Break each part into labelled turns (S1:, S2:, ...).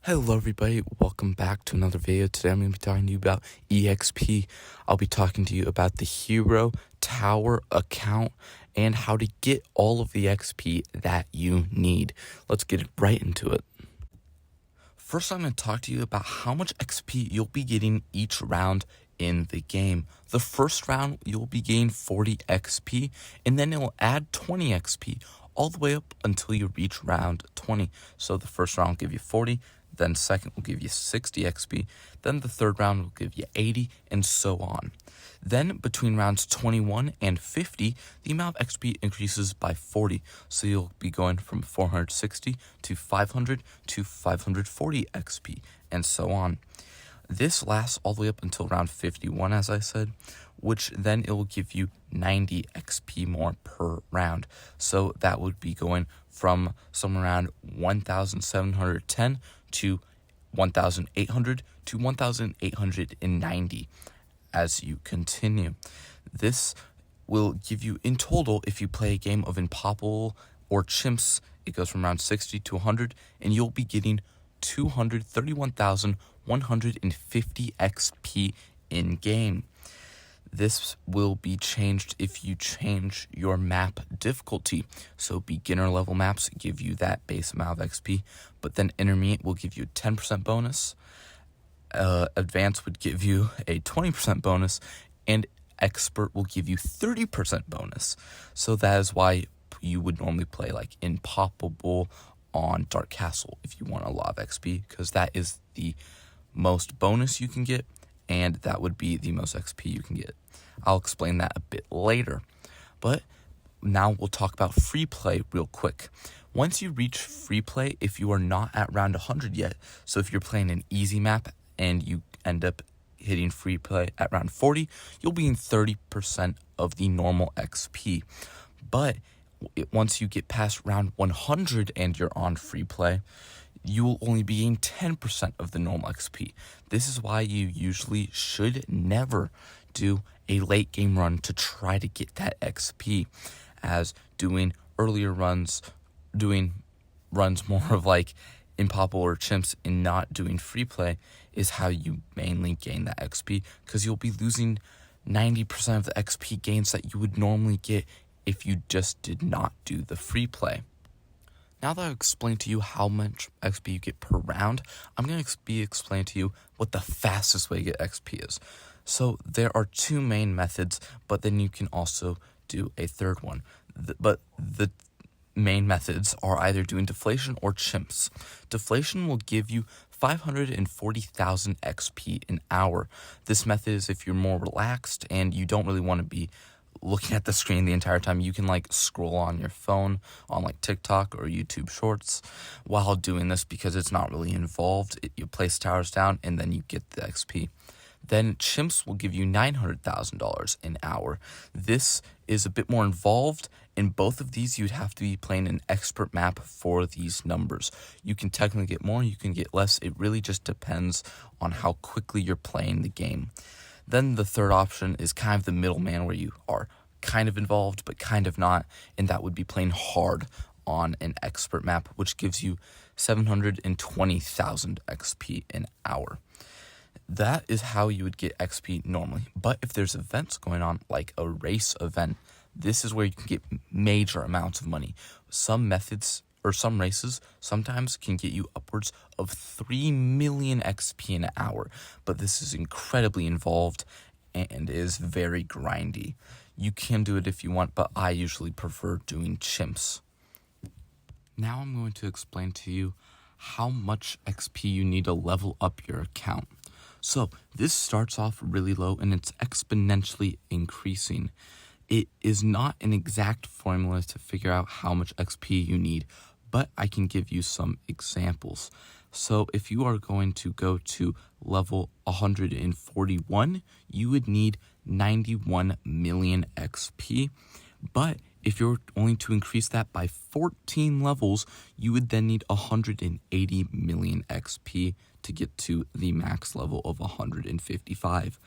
S1: Hello everybody, welcome back to another video. Today I'm going to be talking to you about EXP. I'll be talking to you about the Hero Tower account and how to get all of the XP that you need. Let's get right into it. First, I'm going to talk to you about how much XP you'll be getting each round in the game. The first round, you'll be getting 40 XP, and then it'll add 20 XP all the way up until you reach round 20. So the first round will give you 40, then second will give you 60 XP, then the third round will give you 80, and so on. Then between rounds 21 and 50, the amount of XP increases by 40. So you'll be going from 460 to 500 to 540 XP, and so on. This lasts all the way up until round 51, as I said, which then it will give you 90 XP more per round. So that would be going from somewhere around 1,710 to 1,800 to 1,890 as you continue. This will give you in total, if you play a game of Impossible or Chimps, it goes from around 60 to 100, and you'll be getting 231,150 XP in game. This will be changed if you change your map difficulty. So beginner level maps give you that base amount of XP, but then intermediate will give you a 10% bonus. Advanced would give you a 20% bonus, and expert will give you 30% bonus. So that is why you would normally play like Impossible on Dark Castle if you want a lot of XP, because that is the most bonus you can get, and that would be the most XP you can get. I'll explain that a bit later. But now we'll talk about free play real quick. Once you reach free play, if you are not at round 100 yet, so if you're playing an easy map and you end up hitting free play at round 40, you'll be in 30% of the normal XP. But once you get past round 100 and you're on free play, you will only be in 10% of the normal XP. This is why you usually should never do a late game run to try to get that XP, as doing earlier runs, doing runs more of like Impossible or Chimps and not doing free play is how you mainly gain that XP, because you'll be losing 90% of the XP gains that you would normally get if you just did not do the free play. Now that I've explained to you how much XP you get per round, I'm going to be explaining to you what the fastest way to get XP is. So there are two main methods, but then you can also do a third one. But the main methods are either doing deflation or chimps. Deflation will give you 540,000 XP an hour. This method is if you're more relaxed and you don't really want to be looking at the screen the entire time. You can like scroll on your phone on like TikTok or YouTube Shorts while doing this, because it's not really involved. You place towers down and then you get the XP. Then chimps will give you $900,000 an hour. This is a bit more involved. In both of these, you'd have to be playing an expert map for these numbers. You can technically get more, you can get less. It really just depends on how quickly you're playing the game. Then the third option is kind of the middleman, where you are kind of involved but kind of not, and that would be playing hard on an expert map, which gives you 720,000 XP an hour. That is how you would get XP normally. But if there's events going on, like a race event, this is where you can get major amounts of money. Some methods or some races sometimes can get you upwards of 3 million XP an hour, but this is incredibly involved and is very grindy. You can do it if you want, but I usually prefer doing chimps. Now I'm going to explain to you how much XP you need to level up your account. So this starts off really low and it's exponentially increasing. It is not an exact formula to figure out how much XP you need, but I can give you some examples. So if you are going to go to level 141, you would need 91 million XP. But if you're only to increase that by 14 levels, you would then need 180 million XP to get to the max level of 155.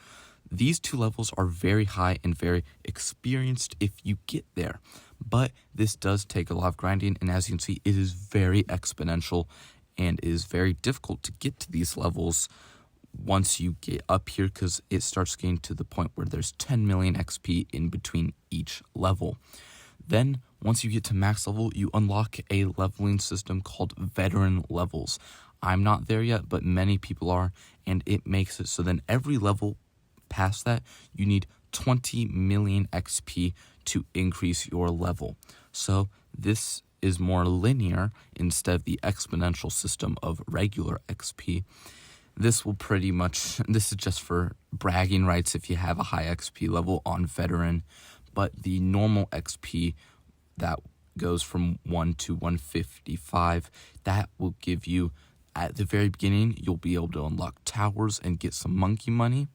S1: These two levels are very high and very experienced if you get there, but this does take a lot of grinding, and as you can see, it is very exponential and it is very difficult to get to these levels once you get up here, because it starts getting to the point where there's 10 million XP in between each level. Then, once you get to max level, you unlock a leveling system called veteran levels. I'm not there yet, but many people are, and it makes it so then every level past that, you need 20 million XP to increase your level. So this is more linear instead of the exponential system of regular XP. This is just for bragging rights if you have a high XP level on veteran, but the normal XP that goes from 1 to 155, that will give you, at the very beginning, you'll be able to unlock towers and get some monkey money,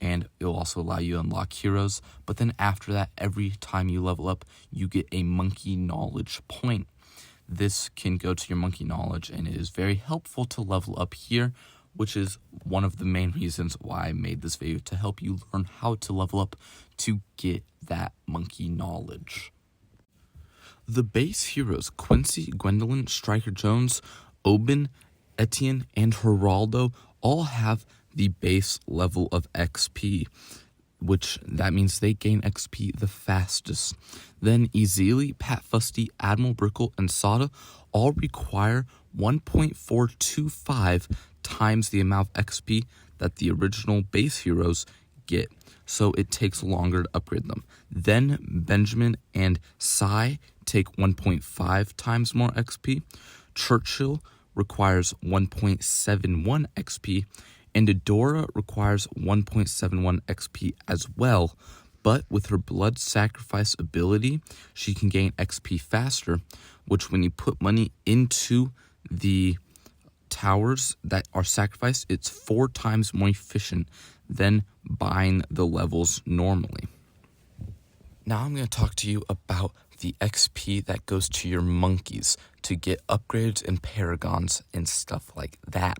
S1: and it'll also allow you to unlock heroes. But then after that, every time you level up, you get a monkey knowledge point. This can go to your monkey knowledge, and it is very helpful to level up here, which is one of the main reasons why I made this video, to help you learn how to level up to get that monkey knowledge. The base heroes, Quincy, Gwendolyn, Striker Jones, Oben, Etienne, and Geraldo, all have the base level of XP, which that means they gain XP the fastest. Then Ezeli, Pat Fusty, Admiral Brickle, and Sada all require 1.425 times the amount of XP that the original base heroes get, so it takes longer to upgrade them. Then Benjamin and Sai take 1.5 times more XP. Churchill requires 1.71 XP, and Adora requires 1.71 XP as well, but with her blood sacrifice ability, she can gain XP faster, which when you put money into the towers that are sacrificed, it's 4 times more efficient than buying the levels normally. Now I'm going to talk to you about the XP that goes to your monkeys to get upgrades and paragons and stuff like that.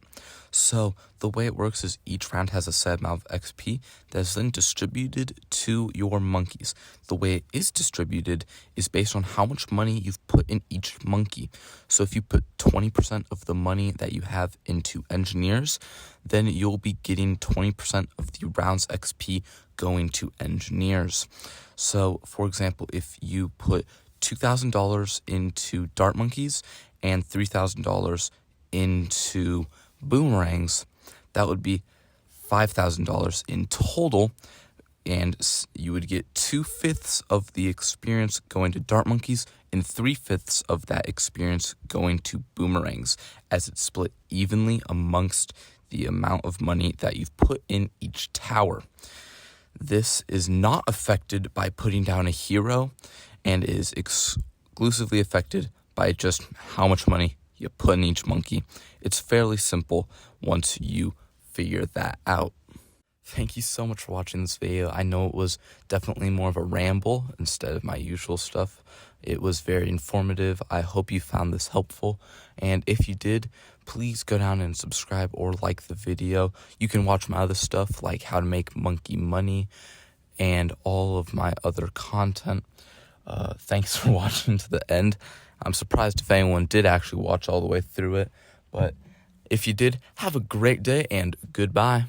S1: So the way it works is each round has a set amount of XP that is then distributed to your monkeys. The way it is distributed is based on how much money you've put in each monkey. So if you put 20% of the money that you have into engineers, then you'll be getting 20% of the round's XP going to engineers. So for example, if you put $2,000 into dart monkeys and $3,000 into boomerangs, that would be $5,000 in total, and you would get 2/5 of the experience going to dart monkeys and 3/5 of that experience going to boomerangs, as it's split evenly amongst the amount of money that you've put in each tower. This is not affected by putting down a hero, and is exclusively affected by just how much money you put in each monkey. It's fairly simple once you figure that out. Thank you so much for watching this video. I know it was definitely more of a ramble instead of my usual stuff. It was very informative. I hope you found this helpful, and if you did, please go down and subscribe or like the video. You can watch my other stuff like how to make monkey money and all of my other content. Thanks for watching to the end. I'm surprised if anyone did actually watch all the way through it, but if you did, have a great day and goodbye.